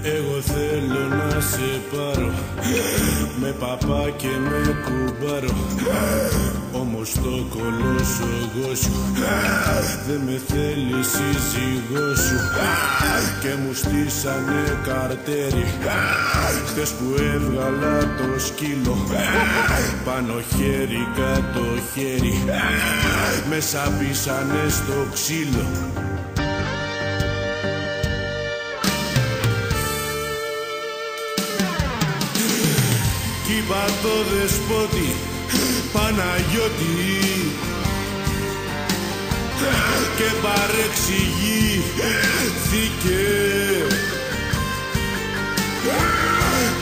Εγώ θέλω να σε πάρω με παπά και με κουμπάρο. Όμως το κολόσογό σου δεν με θέλει σύζυγό σου και μου στήσανε καρτέρι χτες που έβγαλα το σκύλο. Πάνω χέρι κάτω χέρι μέσα πήσανε στο ξύλο. Κι είπα το δεσπότη Παναγιώτη και παρεξηγήθηκε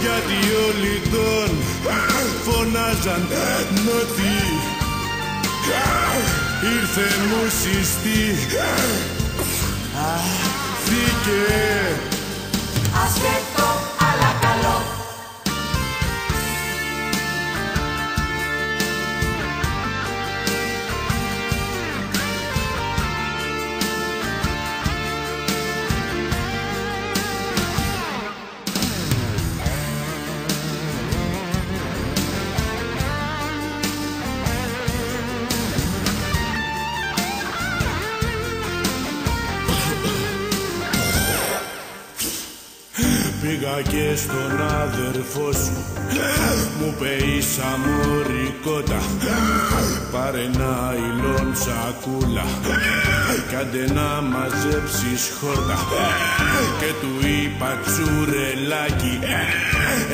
γιατί όλοι τον φωνάζαν Νότι. Ήρθε μουσιστή θήκε άσχετο αλλά καλό. Πήγα και στον αδερφό σου, μου είπε ίσα μωρικότα. Πάρε ένα υλόν σακούλα κι άντε να μαζέψεις χόρτα. Και του είπα τσουρελάκι,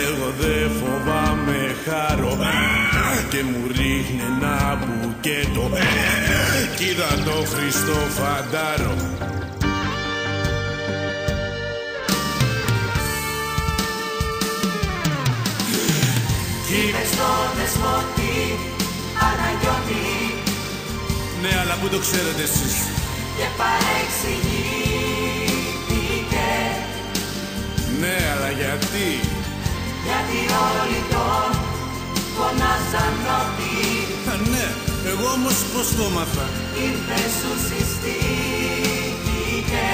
εγώ δε φοβάμαι χάρο. Και μου ρίχνει ένα μπουκέτο κι είδα το Χριστό φαντάρο. Είπες στο δεσπότη Παναγιώτη. Ναι, αλλά πού το ξέρετε εσείς? Και παρεξηγήθηκε. Ναι, αλλά γιατί? Γιατί όλοι τον φωνάζαν Νότι. Ναι, εγώ όμως πώς το μάθα? Ήρθε σου συστήθηκε.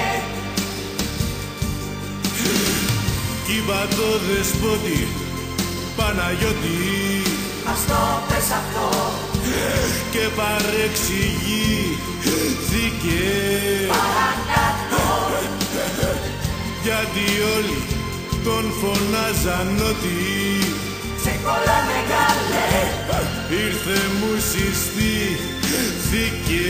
Κι είπα το δεσπότη Παναγιώτη Μας το πες αυτό και παρεξηγήθηκε παρακάτω. Γιατί όλοι τον φωνάζαν Νότι. Σε κόλλα μεγάλε. Ήρθε μου συστήθηκε.